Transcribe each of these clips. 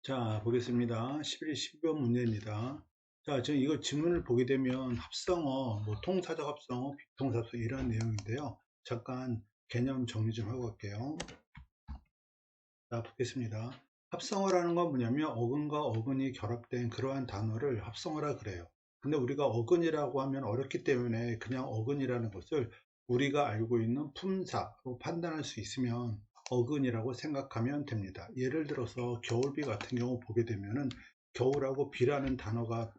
자, 보겠습니다. 11, 12번 문제입니다. 자, 지금 이거 지문을 보게 되면 합성어, 뭐 통사적 합성어, 비통사적 합성어 이런 내용인데요. 잠깐 개념 정리 좀 하고 갈게요. 자, 보겠습니다. 합성어라는 건 뭐냐면 어근과 어근이 결합된 그러한 단어를 합성어라 그래요. 근데 우리가 어근이라고 하면 어렵기 때문에 그냥 어근이라는 것을 우리가 알고 있는 품사로 판단할 수 있으면 어근이라고 생각하면 됩니다. 예를 들어서 겨울비 같은 경우 보게 되면은 겨울하고 비라는 단어가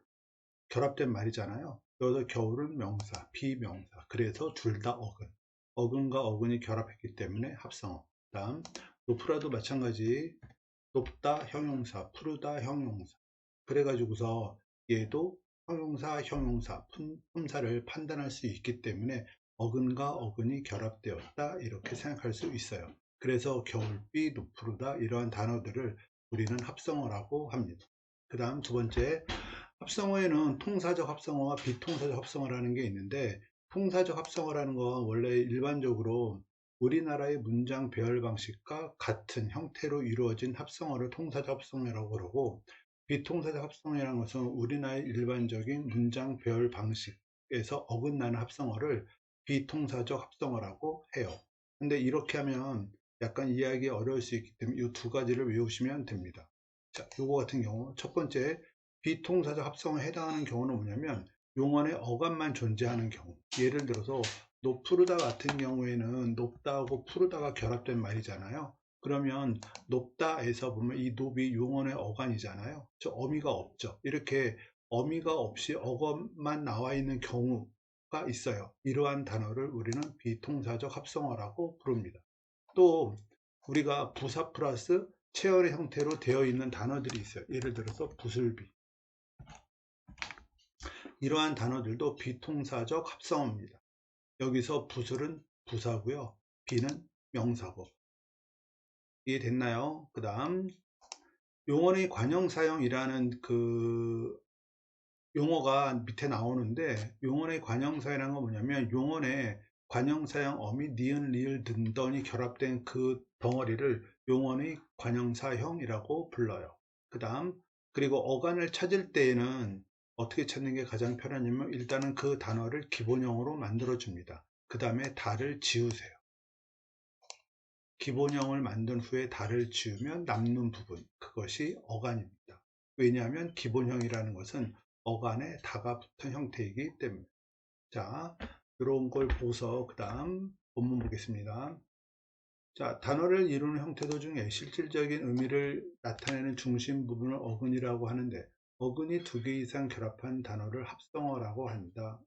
결합된 말이잖아요. 여기서 겨울은 명사, 비명사. 그래서 둘 다 어근. 어근과 어근이 결합했기 때문에 합성어. 다음 높으라도 마찬가지. 높다 형용사, 푸르다 형용사. 그래가지고서 얘도 형용사, 형용사, 품사를 판단할 수 있기 때문에 어근과 어근이 결합되었다 이렇게 생각할 수 있어요. 그래서 겨울비, 높으르다 이러한 단어들을 우리는 합성어라고 합니다. 그 다음 두 번째, 합성어에는 통사적 합성어와 비통사적 합성어라는 게 있는데, 통사적 합성어라는 건 원래 일반적으로 우리나라의 문장 배열 방식과 같은 형태로 이루어진 합성어를 통사적 합성어라고 그러고, 비통사적 합성어라는 것은 우리나라의 일반적인 문장 배열 방식에서 어긋나는 합성어를 비통사적 합성어라고 해요. 근데 이렇게 하면 약간 이해하기 어려울 수 있기 때문에 이 두 가지를 외우시면 됩니다. 자, 요거 같은 경우 첫 번째, 비통사적 합성어에 해당하는 경우는 뭐냐면 용언의 어감만 존재하는 경우. 예를 들어서 높푸르다 같은 경우에는 높다하고 푸르다가 결합된 말이잖아요. 그러면 높다에서 보면 이 높이 용언의 어간이잖아요. 저 어미가 없죠. 이렇게 어미가 없이 어감만 나와 있는 경우가 있어요. 이러한 단어를 우리는 비통사적 합성어라고 부릅니다. 또 우리가 부사 플러스 체열의 형태로 되어 있는 단어들이 있어요. 예를 들어서 부슬비. 이러한 단어들도 비통사적 합성어입니다. 여기서 부술은 부사고요. 비는 명사고. 이해됐나요? 그 다음 용언의 관형사형이라는 그 용어가 밑에 나오는데, 용언의 관형사형이라는 건 뭐냐면 용언의 관형사형 어미, 니은, 리을, 등등이 결합된 그 덩어리를 용언의 관형사형이라고 불러요. 그 다음 그리고 어간을 찾을 때에는 어떻게 찾는 게 가장 편하냐면 일단은 그 단어를 기본형으로 만들어 줍니다. 그 다음에 다를 지우세요. 기본형을 만든 후에 다를 지우면 남는 부분, 그것이 어간입니다. 왜냐하면 기본형이라는 것은 어간에 다가 붙은 형태이기 때문에. 자, 이런 걸 보고서 그 다음 본문 보겠습니다. 자, 단어를 이루는 형태도 중에 실질적인 의미를 나타내는 중심 부분을 어근이라고 하는데, 어근이 두 개 이상 결합한 단어를 합성어라고 한다.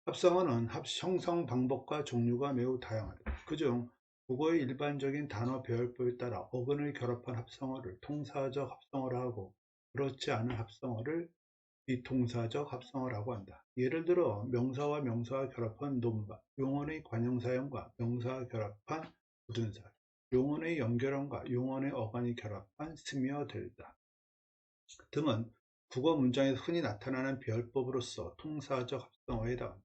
합성어는 형성 방법과 종류가 매우 다양하다. 그중 국어의 일반적인 단어 배열법에 따라 어근을 결합한 합성어를 통사적 합성어라 하고, 그렇지 않은 합성어를 비통사적 합성어라고 한다. 예를 들어 명사와 명사가 결합한 논바, 용언의 관형사형과 명사가 결합한 부둔사, 용언의 연결형과 용언의 어간이 결합한 스며들다 등은 국어 문장에서 흔히 나타나는 배열법으로서 통사적 합성어에 해당한다.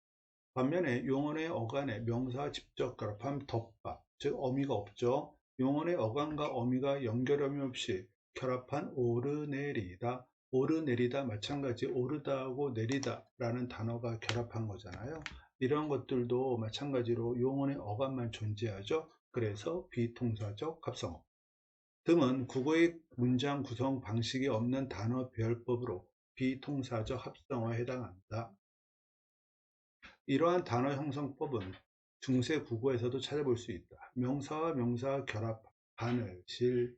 반면에 용언의 어간에 명사와 직접 결합한 덮밥, 즉 어미가 없죠. 용언의 어간과 어미가 연결함이 없이 결합한 오르내리다, 오르내리다 마찬가지 오르다하고 내리다 라는 단어가 결합한 거잖아요. 이런 것들도 마찬가지로 용언의 어간만 존재하죠. 그래서 비통사적 합성어 등은 국어의 문장 구성 방식이 없는 단어 배열법으로 비통사적 합성어에 해당한다. 이러한 단어 형성법은 중세 국어에서도 찾아볼 수 있다. 명사와 명사가 결합한 바늘실,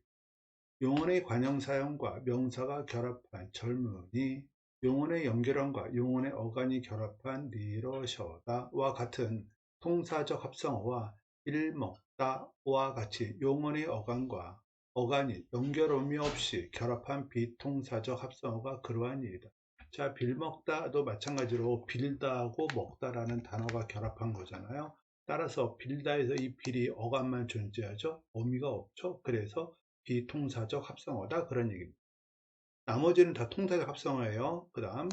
용언의 관형사형과 명사가 결합한 젊은이, 용언의 연결형과 용언의 어간이 결합한 니러셔다와 같은 통사적 합성어와 일먹다와 같이 용언의 어간과 어간이 연결음이 없이 결합한 비통사적 합성어가 그러한 일이다. 자, 빌먹다도 마찬가지로 빌다하고 먹다라는 단어가 결합한 거잖아요. 따라서 빌다에서 이 빌이 어간만 존재하죠. 어미가 없죠. 그래서 비통사적 합성어다 그런 얘기입니다. 나머지는 다 통사적 합성어예요. 그 다음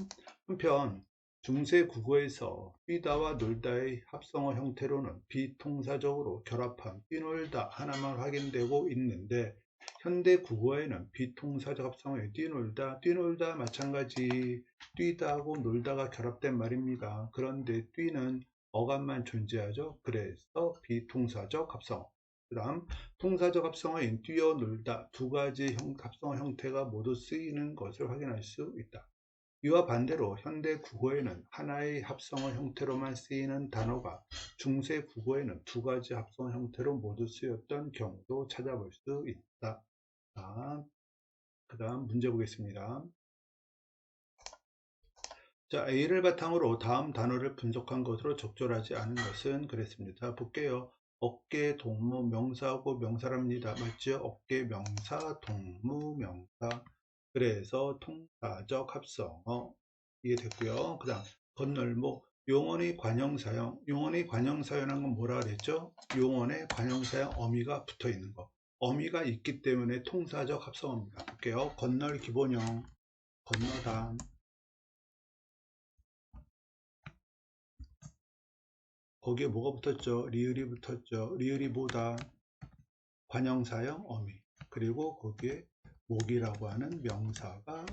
한편 중세 국어에서 뛰다와 놀다의 합성어 형태로는 비통사적으로 결합한 뛰놀다 하나만 확인되고 있는데, 현대 국어에는 비동사적 합성어에 뛰놀다, 뛰놀다 마찬가지 뛰다하고 놀다가 결합된 말입니다. 그런데 뛰는 어감만 존재하죠. 그래서 비동사적 합성어. 그 다음 동사적 합성어인 뛰어놀다 두 가지 합성어 형태가 모두 쓰이는 것을 확인할 수 있다. 이와 반대로 현대 국어에는 하나의 합성어 형태로만 쓰이는 단어가 중세 국어에는 두 가지 합성어 형태로 모두 쓰였던 경우도 찾아볼 수 있다. 그 다음 문제 보겠습니다. 자, A를 바탕으로 다음 단어를 분석한 것으로 적절하지 않은 것은 그랬습니다. 볼게요. 어깨, 동무, 명사하고 명사랍니다. 맞죠? 어깨, 명사, 동무, 명사. 그래서 통사적 합성어. 이해됐고요. 그 다음 건널목, 용언의 관형사형. 용언의 관형사형은 뭐라 그랬죠? 용언의 관형사형 어미가 붙어 있는 거. 어미가 있기 때문에 통사적 합성어입니다. 볼게요. 건널 기본형, 건너다. 거기에 뭐가 붙었죠? 리을이 붙었죠. 리을이 뭐다? 관형사형 어미. 그리고 거기에 목이라고 하는 명사가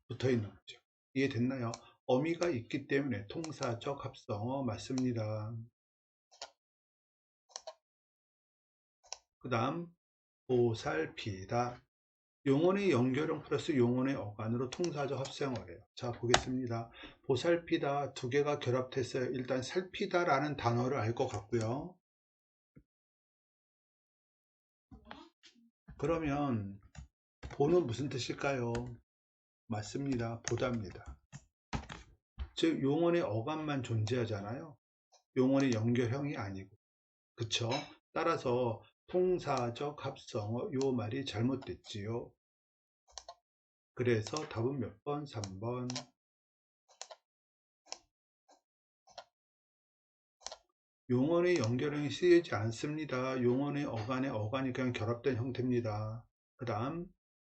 붙어 있는 거죠. 이해됐나요? 어미가 있기 때문에 통사적 합성어 맞습니다. 그 다음 보살피다. 용언의 연결형 플러스 용언의 어간으로 통사적 합성어예요. 자, 보겠습니다. 보살피다 두 개가 결합됐어요. 일단 살피다 라는 단어를 알 것 같고요. 그러면 보는 무슨 뜻일까요? 맞습니다. 보답니다. 즉 용언의 어감만 존재하잖아요. 용언의 연결형이 아니고. 그쵸? 따라서 통사적 합성어 요 말이 잘못됐지요. 그래서 답은 몇 번? 3번. 용언의 연결형이 쓰이지 않습니다. 용언의 어간이 그냥 결합된 형태입니다. 그 다음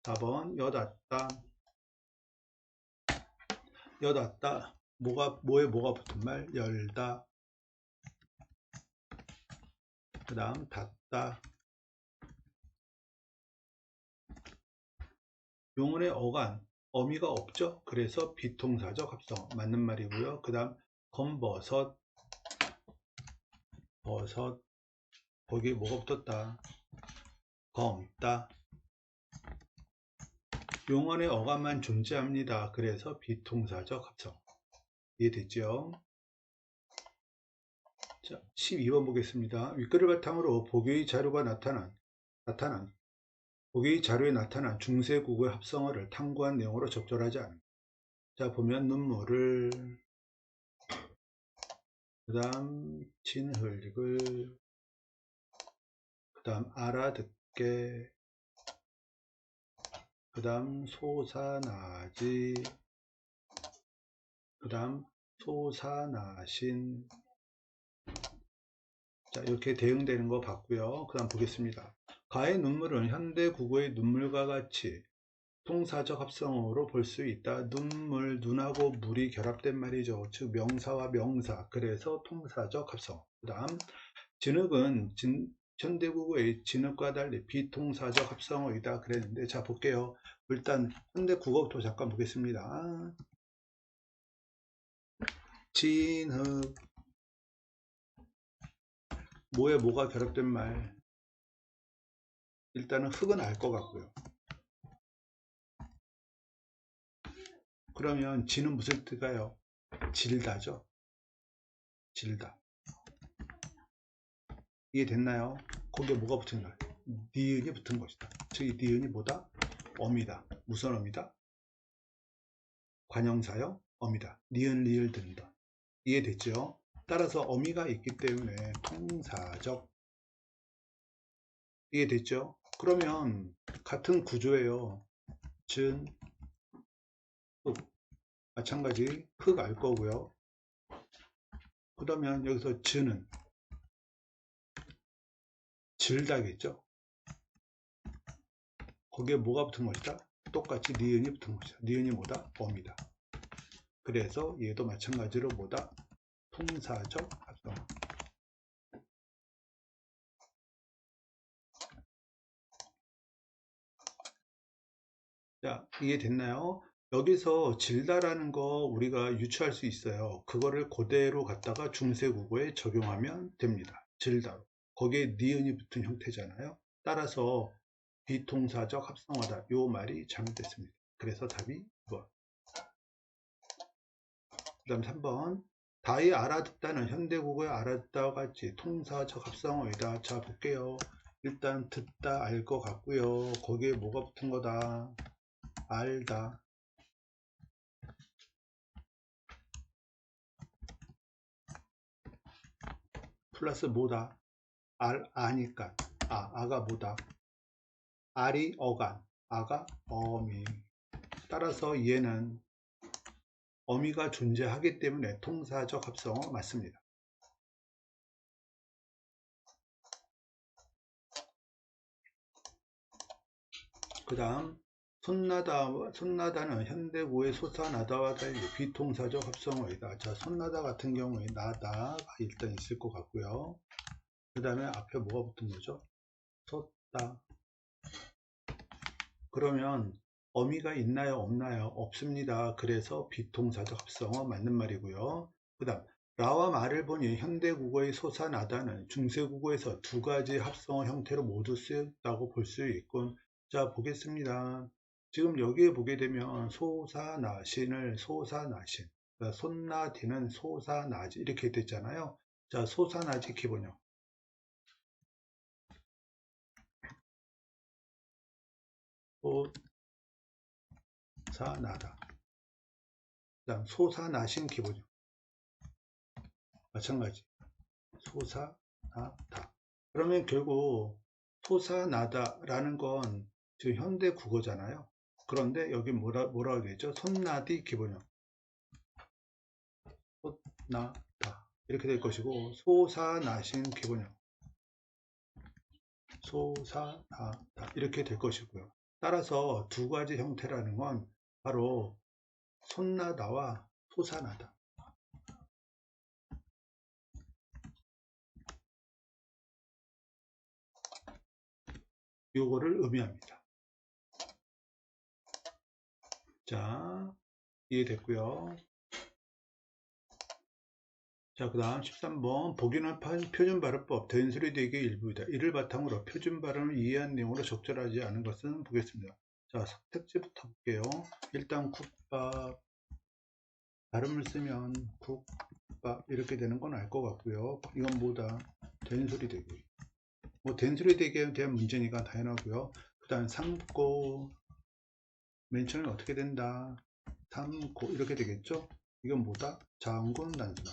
4번 여닫다. 여닫다 뭐에 뭐가 붙은 말? 열다. 그 다음 닫다. 용언의 어간 어미가 없죠. 그래서 비통사적 합성어 맞는 말이고요. 그 다음 검버섯 버섯 거기에 뭐가 붙었다? 검다. 용언의 어감만 존재합니다. 그래서 비통사적 합성어. 이해됐죠? 자, 12번 보겠습니다. 윗글을 바탕으로 보기의 자료가 나타난 보기의 자료에 나타난 중세 국어의 합성어를 탐구한 내용으로 적절하지 않은. 자, 보면 눈물을, 그 다음 진흙을, 그 다음 알아듣게, 그 다음 솟아나지, 그 다음 솟아나신. 자, 이렇게 대응되는 거 봤고요. 그 다음 보겠습니다. 가의 눈물은 현대 국어의 눈물과 같이 통사적 합성어로 볼 수 있다. 눈물, 눈하고 물이 결합된 말이죠. 즉 명사와 명사. 그래서 통사적 합성어. 그 다음 진흙은 현대국어의 진흙과 달리 비통사적 합성어이다 그랬는데, 자 볼게요. 일단 현대국어부터 잠깐 보겠습니다. 진흙 뭐에 뭐가 결합된 말? 일단은 흙은 알 것 같고요. 그러면 진은 무슨 뜻일까요? 질다죠. 질다. 이해됐나요? 거기에 뭐가 붙은 거예요? 니은이 붙은 것이다. 즉 이 니은이 뭐다? 어미다. 무슨 어미다? 관형사형 어미다. 니은 리을 든다. 이해됐죠? 따라서 어미가 있기 때문에 통사적. 이해됐죠? 그러면 같은 구조예요. 진, 흙. 마찬가지 흙 알 거고요. 그러면 여기서 진은 질다겠죠? 거기에 뭐가 붙은 것이다? 똑같이 니은이 붙은 것이다. 니은이 뭐다? 어미다. 그래서 얘도 마찬가지로 뭐다? 통사적 합성어. 자, 이해 됐나요? 여기서 질다라는 거 우리가 유추할 수 있어요. 그거를 그대로 갖다가 중세국어에 적용하면 됩니다. 질다로. 거기에 니은이 붙은 형태잖아요. 따라서 비동사적 합성어다. 요 말이 잘못됐습니다. 그래서 답이 2번. 그 다음 3번. 다이 알아듣다는 현대국어의 알아듣다와 같이 통사적 합성어이다. 자, 볼게요. 일단 듣다 알 것 같고요. 거기에 뭐가 붙은 거다? 알다. 플러스 뭐다? 아니까. 아가 뭐다? 알이 어간, 아가 어미. 따라서 얘는 어미가 존재하기 때문에 통사적 합성어 맞습니다. 그 다음 손나다는 현대구의 솟아나다와 달리 비통사적 합성어이다. 자, 손나다 같은 경우에 나다가 일단 있을 것 같고요. 그 다음에 앞에 뭐가 붙은 거죠? 솟다. 그러면 어미가 있나요? 없나요? 없습니다. 그래서 비통사적 합성어 맞는 말이고요. 그 다음 라와 마를 보니 현대국어의 솟아나다는 중세국어에서 두 가지 합성어 형태로 모두 쓰였다고 볼 수 있군. 자, 보겠습니다. 지금 여기에 보게 되면 솟아나신을 솟아나신, 그러니까 손나디는 솟아나지 이렇게 됐잖아요. 자, 솟아나지 기본형. 솟아나다. 그 다음 솟아나신 기본형. 마찬가지. 솟아나다. 그러면 결국 솟아나다라는 건 지금 현대 국어잖아요. 그런데 여기 뭐라고 되죠? 손나디 기본형. 솟나다. 이렇게 될 것이고, 솟아나신 기본형. 솟아나다. 이렇게 될 것이고요. 따라서 두 가지 형태라는 건 바로 솟나다와 솟아나다. 요거를 의미합니다. 자, 이해됐고요. 자, 그 다음 13번 복연합한 표준발음법 된소리되기 일부이다. 이를 바탕으로 표준발음을 이해한 내용으로 적절하지 않은 것은 보겠습니다. 자, 선택지부터 볼게요. 일단 국밥 발음을 쓰면 국밥 이렇게 되는 건 알 것 같고요. 이건 뭐다? 된소리되기. 뭐 된소리되기에 대한 문제니까 당연하고요. 그 다음 삼고 맨 처음에 어떻게 된다? 삼고 이렇게 되겠죠? 이건 뭐다? 장군 단수다.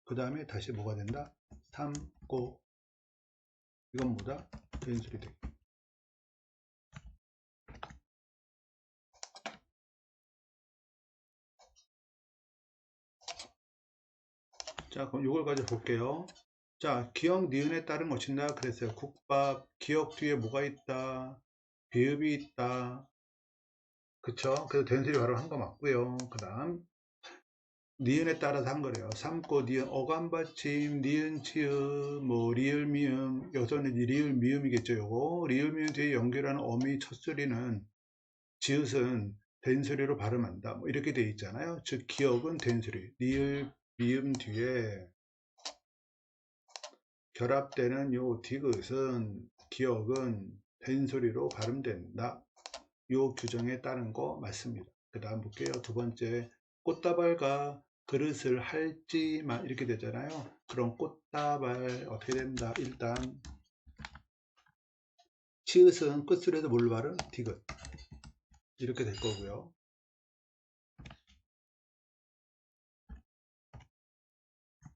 그 다음에 다시 뭐가 된다? 삼고 이건 뭐다? 된소리 되기. 자, 그럼 이걸 가지고 볼게요. 자, 기억 니은에 따른 것인다 그랬어요. 국밥 기억 뒤에 뭐가 있다? 비읍이 있다. 그쵸? 그래서 된소리 바로 한 거 맞고요. 그 다음 니은에 따라서 한 거래요. 삼고 니은 어감받침 니은 치읓 뭐 리을 미음 여기서는 리을 미음이겠죠. 요거 리을 미음 뒤에 연결하는 어미 첫 소리는 지읒은 된소리로 발음한다. 뭐 이렇게 돼 있잖아요. 즉 기억은 된소리 리을 미음 뒤에 결합되는 요 디귿은 기억은 된소리로 발음된다. 요 규정에 따른 거 맞습니다. 그 다음 볼게요. 두 번째 꽃다발과 그릇을 할지만 이렇게 되잖아요. 그럼 꽃다발 어떻게 된다? 일단 치읓은 끝술에서 뭘 발음? 디귿 이렇게 될 거고요.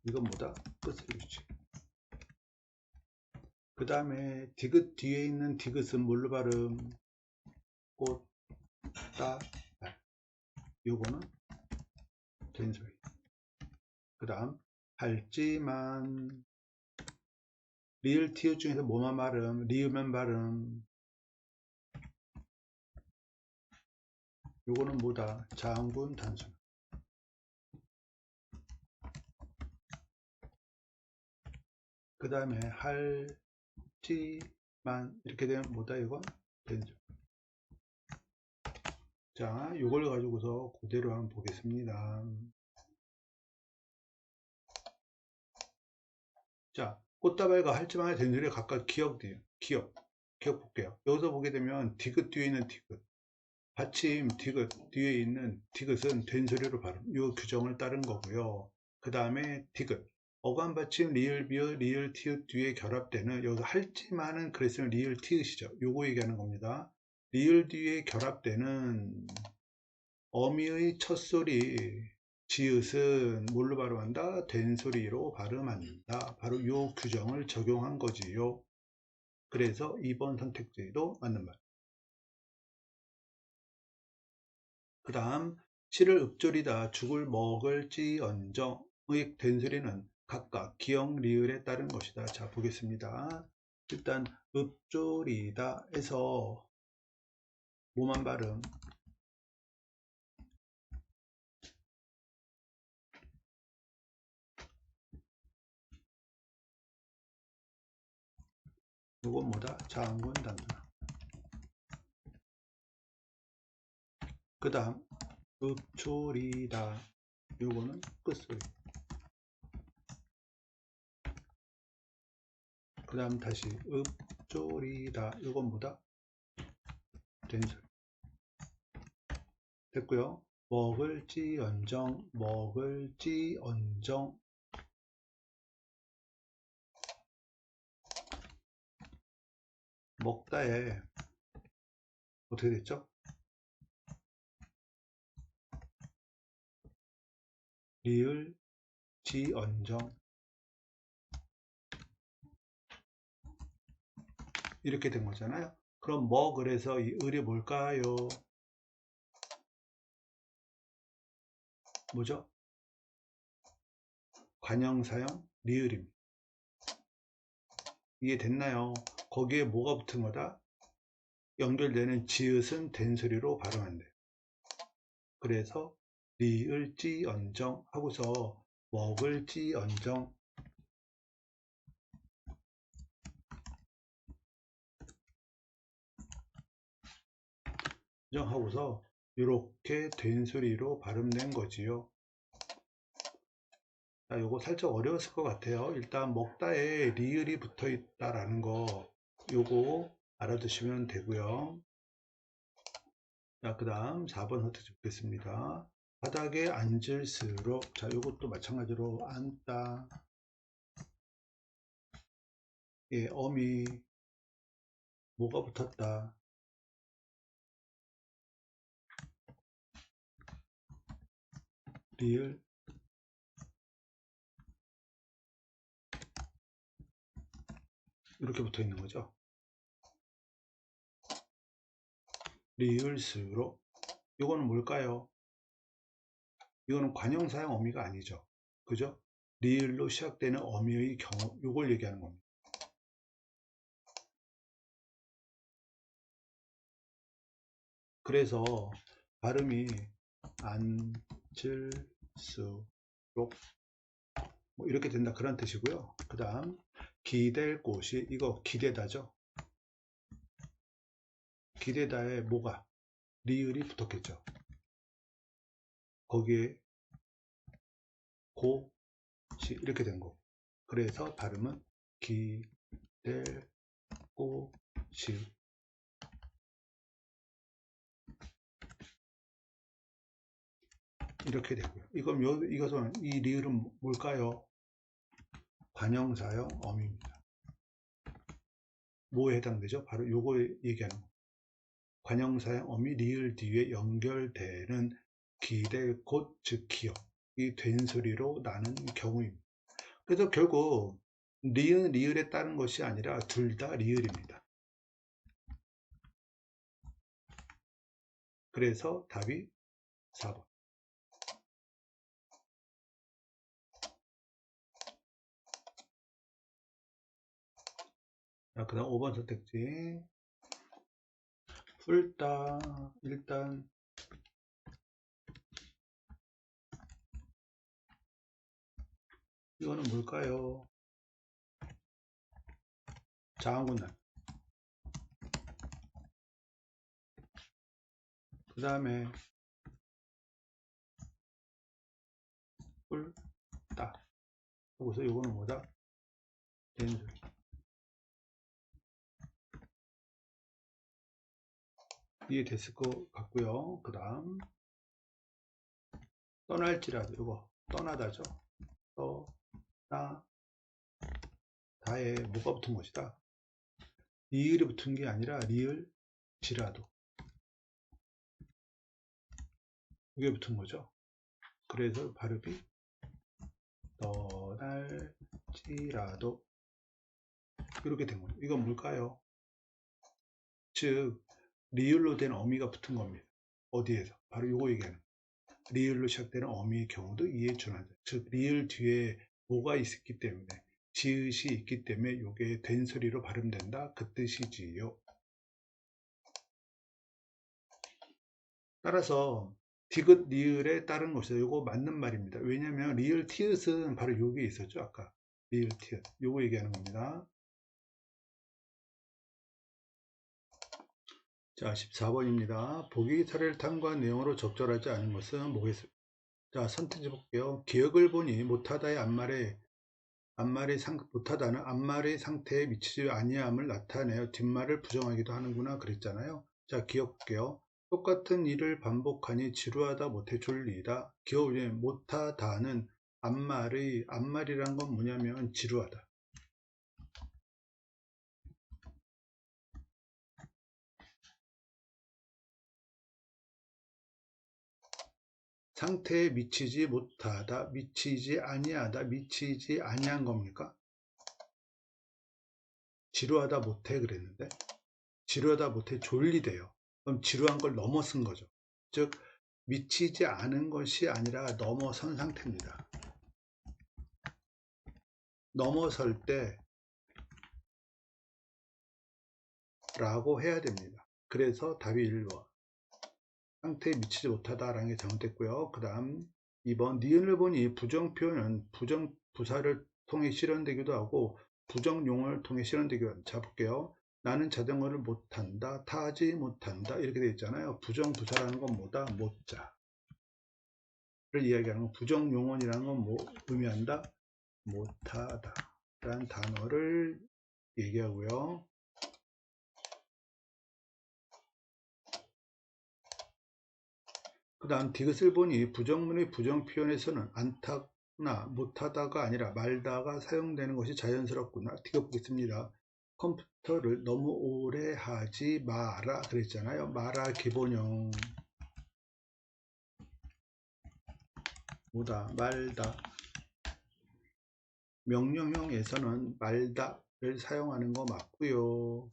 이건 뭐다? 끝술이지. 그 다음에 디귿 뒤에 있는 디귿은 뭘로 발음? 꽃, 따, 발. 요거는 된소리. 그 다음 할지만 리을 티읕 중에서 뭐만 발음? 리으면 발음. 요거는 뭐다? 장군 단순. 그 다음에 할지만 이렇게 되면 뭐다? 이건 된소리. 자, 이걸 가지고서 그대로 한번 보겠습니다. 자, 꽃다발과 할지만의 된소리가 각각 기억돼요. 기억 볼게요. 여기서 보게 되면 디귿 뒤에 있는 디귿, 받침 디귿 뒤에 있는 디귿은 된소리로 발음, 이 규정을 따른 거고요. 그 다음에 디귿, 어감 받침 리을 비읍 리을 티읕 뒤에 결합되는, 여기서 할지만은 그랬으면 리을 티읕이죠. 요거 얘기하는 겁니다. 리을 뒤에 결합되는 어미의 첫소리 지읒은 뭘로 발음한다? 된소리로 발음한다. 바로 요 규정을 적용한 거지요. 그래서 2번 선택지도 맞는 말. 그 다음 시를 읍조리다 죽을 먹을지언정의 된소리는 각각 기역 리을에 따른 것이다. 자, 보겠습니다. 일단 읍조리다 에서 뭐만 발음? 이건 뭐다? 장군 단수나. 그 다음 읍조리다, 요거는 끝소리. 그 다음 다시 읍조리다, 요건 뭐다? 된소리. 됐고요. 먹을지언정, 먹을지언정. 먹다에 어떻게 됐죠? 리을 지언정, 이렇게 된 거잖아요. 그럼 먹을에서 이 을이 뭘까요? 뭐죠? 관형사형 리을입니다. 이해됐나요? 거기에 뭐가 붙은 거다? 연결되는 지읒은 된소리로 발음한대. 그래서 리을지언정 하고서 먹을지언정 하고서 이렇게 된소리로 발음된 거지요. 자, 요거 살짝 어려웠을 것 같아요. 일단 먹다에 리을이 붙어 있다라는 거, 요거 알아두시면 되고요. 자, 그 다음 4번 선택지 보겠습니다. 바닥에 앉을수록, 자, 요것도 마찬가지로 앉다, 예, 어미 뭐가 붙었다, 리을, 이렇게 붙어 있는 거죠. 리을수록, 요거는 뭘까요? 이거는 관형사형 어미가 아니죠. 그죠? 리을로 시작되는 어미의 경우, 요걸 얘기하는 겁니다. 그래서 발음이 앉을수록 뭐 이렇게 된다, 그런 뜻이고요. 그 다음 기댈 곳이, 이거 기대다죠. 기대다에 뭐가? 리을이 붙었겠죠. 거기에 곳이 이렇게 된 거고, 그래서 발음은 기댈 곳이, 이렇게 되고요. 이것은, 이 리을은 뭘까요? 관형사형 어미입니다. 뭐에 해당되죠? 바로 요거 얘기하는 거. 관형사형 어미 리을 뒤에 연결되는 기댈 곳, 즉 기역, 이 된소리로 나는 경우입니다. 그래서 결국 리은 리을에 따른 것이 아니라 둘 다 리을입니다. 그래서 답이 4번. 그 다음 5번 선택지. 풀다, 일단 이거는 뭘까요? 장군날. 그 다음에 뿔딱. 여기서 요거는 뭐다? 된소리. 이해됐을 것 같고요. 그 다음 떠날지라도 요거 떠나다죠. 떠나 다에 뭐가 붙은 것이다? 리을이 붙은 게 아니라 리을지라도 이게 붙은 거죠. 그래서 발음이 떠날지라도 이렇게 된 거죠. 이건 뭘까요? 즉 리을로 된 어미가 붙은 겁니다. 어디에서? 바로 요거 얘기하는 거예요. 리을로 시작되는 어미의 경우도 이에 준하다. 즉 리을 뒤에 뭐가 있기 때문에 지읒이 있기 때문에 요게 된 소리로 발음된다 그 뜻이지요. 따라서 디귿 리을에 따른 것이다. 요거 맞는 말입니다. 왜냐면 리을 티읕은 바로 요게 있었죠. 아까 리을 티읕 요거 얘기하는 겁니다. 자 14번입니다. 보기 사례를 탐구한 내용으로 적절하지 않은 것은 뭐겠습니까? 자 선택해 볼게요. 기억을 보니 못하다의 못하다는 앞말의 상태에 미치지 아니함을 나타내어 뒷말을 부정하기도 하는구나 그랬잖아요. 자 기억 볼게요. 똑같은 일을 반복하니 지루하다 못해 졸리다. 기억 중에 못하다는 앞말이란 건 뭐냐면 지루하다. 상태에 미치지 못하다, 미치지 아니하다, 미치지 아니한 겁니까? 지루하다 못해 그랬는데 지루하다 못해 졸리대요. 그럼 지루한 걸 넘어선 거죠. 즉 미치지 않은 것이 아니라 넘어선 상태입니다. 넘어설 때 라고 해야 됩니다. 그래서 답이 1번 상태에 미치지 못하다라는 게 잘못됐고요. 그 다음 2번 니은을 보니 부정표현은 부정부사를 통해 실현되기도 하고 부정용어를 통해 실현되기도 합니다. 자 볼게요. 나는 자전거를 못한다, 타지 못한다 이렇게 되어 있잖아요. 부정부사라는 건 뭐다? 못자를 이야기하는 건 부정용언이라는 건 뭐 의미한다? 못하다 라는 단어를 얘기하고요. 그 다음 디귿을 보니 부정문의 부정표현에서는 않다나 못하다가 아니라 말다가 사용되는 것이 자연스럽구나. 디귿 보겠습니다. 컴퓨터를 너무 오래 하지 마라 그랬잖아요. 마라 기본형 뭐다? 말다. 명령형에서는 말다를 사용하는 거 맞고요.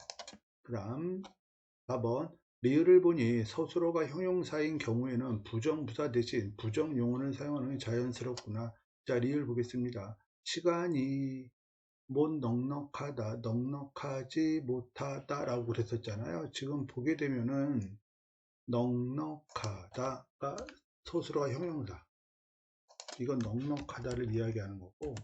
그 다음 4번 리을을 보니 서술어가 형용사인 경우에는 부정부사 대신 부정용어를 사용하는 게 자연스럽구나. 자 리을 보겠습니다. 시간이 못 넉넉하다, 넉넉하지 못하다 라고 그랬었잖아요. 지금 보게 되면은 넉넉하다가 서술어가 형용사, 이건 넉넉하다를 이야기하는 거고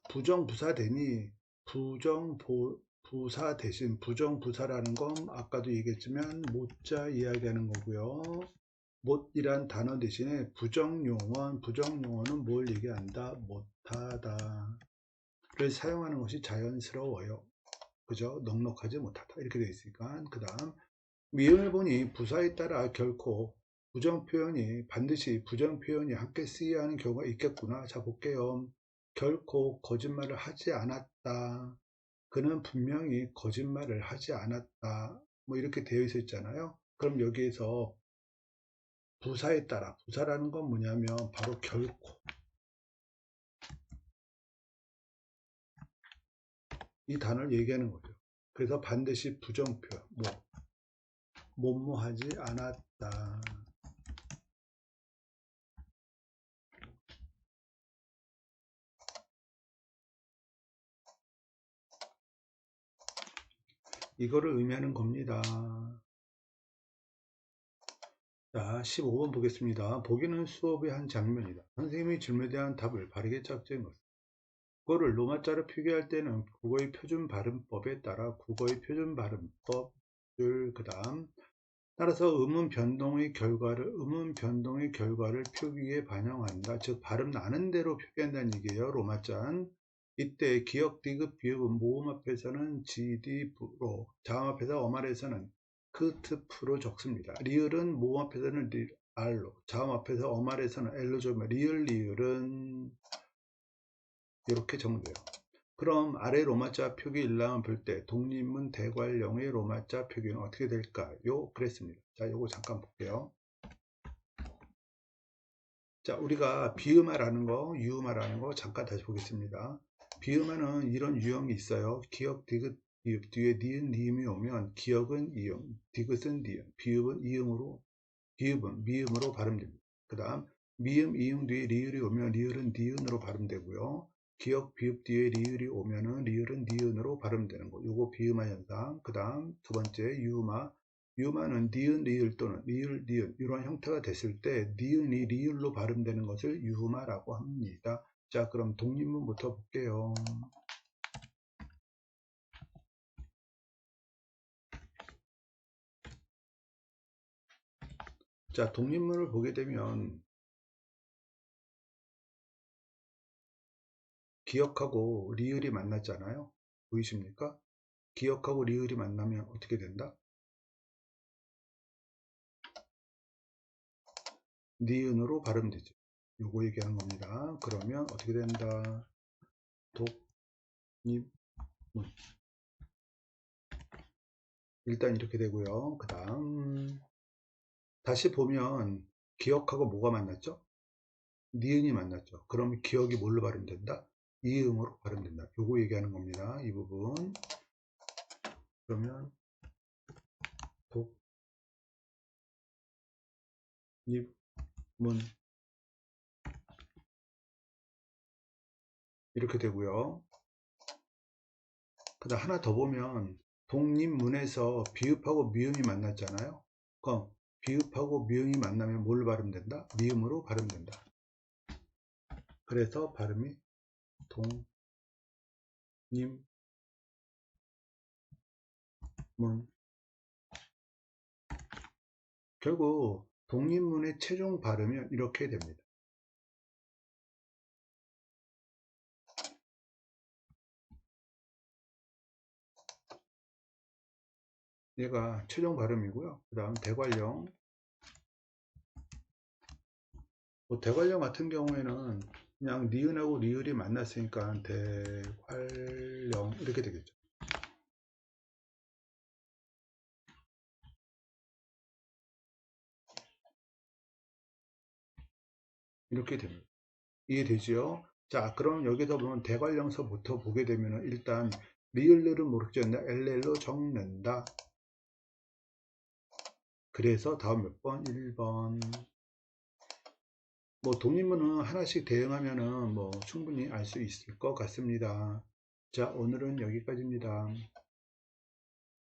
부정부사 되니 부정부사 대신 부정부사라는 건 아까도 얘기했지만 못자 이야기하는 거고요. 못이란 단어 대신에 부정용어는 뭘 얘기한다? 못하다를 사용하는 것이 자연스러워요. 그죠? 넉넉하지 못하다 이렇게 되어 있으니까. 그 다음 미음을 보니 부사에 따라 결코 반드시 부정표현이 함께 쓰여야 하는 경우가 있겠구나. 자 볼게요. 결코 거짓말을 하지 않았다. 그는 분명히 거짓말을 하지 않았다. 뭐 이렇게 되어 있었잖아요. 그럼 여기에서 부사에 따라, 부사라는 건 뭐냐면 바로 결코, 이 단어를 얘기하는 거죠. 그래서 반드시 부정표현, 뭐뭐하지 않았다. 이거를 의미하는 겁니다. 자, 15번 보겠습니다. 보기는 수업의 한 장면이다. 선생님이 질문에 대한 답을 바르게 짝지은 것. 그거를 로마자로 표기할 때는 국어의 표준 발음법에 따라 국어의 표준 발음법을 그 다음 따라서 음운 변동의 결과를 표기에 반영한다. 즉 발음 나는 대로 표기한다는 얘기예요. 로마자는 이때 기역, 디귿, 비읍은 모음 앞에서는 GD로, 자음 앞에서 어말에서는 크트프로 적습니다. 리을은 모음 앞에서는 R로, 자음 앞에서 어말에서는 L로 적으면 리을은 이렇게 적는데요. 그럼 아래 로마자 표기 일랑을 볼 때 독립문 대괄령의 로마자 표기는 어떻게 될까요? 그랬습니다. 자, 요거 잠깐 볼게요. 자, 우리가 비음화라는 거, 유음화라는 거 잠깐 다시 보겠습니다. 비음화는 이런 유형이 있어요. 기역, 디귿, 비읍 뒤에 니은, 니음이 오면 기역은 이음, 디귿은 니은, 비읍은 미음으로 발음됩니다. 그 다음 미음, 이음 뒤에 리을이 오면 리을은 니은으로 발음되고요. 기역, 비읍 뒤에 리을이 오면은 리을은 니은으로 발음되는 거. 요거 비음화 현상. 그 다음 두 번째 유음화. 유음화는 니은, 리을 또는 리을, 니은 이런 형태가 됐을 때 니은이 리을로 발음되는 것을 유음화라고 합니다. 자, 그럼 독립문부터 볼게요. 자, 독립문을 보게 되면 기역하고 리을이 만났잖아요. 보이십니까? 기역하고 리을이 만나면 어떻게 된다? 니은으로 발음되죠. 요거 얘기하는 겁니다. 그러면 어떻게 된다? 독립문. 일단 이렇게 되고요. 그 다음 다시 보면 기역하고 뭐가 만났죠? 니은이 만났죠. 그럼 기역이 뭘로 발음된다? 이음으로 발음된다. 요거 얘기하는 겁니다. 이 부분. 그러면 독립문 이렇게 되고요. 그 다음 하나 더 보면 독립문에서 비읍하고 미음이 만났잖아요. 그럼 비읍하고 미음이 만나면 뭘 발음된다? 미음으로 발음된다. 그래서 발음이 독립문. 결국 독립문의 최종 발음이 이렇게 됩니다. 얘가 최종 발음이고요. 그 다음 대괄령. 대괄령 같은 경우에는 그냥 니은하고 리을이 만났으니까 대괄령 이렇게 되겠죠. 이렇게 됩니다. 이해되지요? 자, 그럼 여기서 보면 대관령서부터 보게 되면 일단 리을들은 모르겠는데 LL로 적는다. 그래서 다음 몇 번? 1번. 뭐 독립문은 하나씩 대응하면은 뭐 충분히 알 수 있을 것 같습니다. 자, 오늘은 여기까지입니다.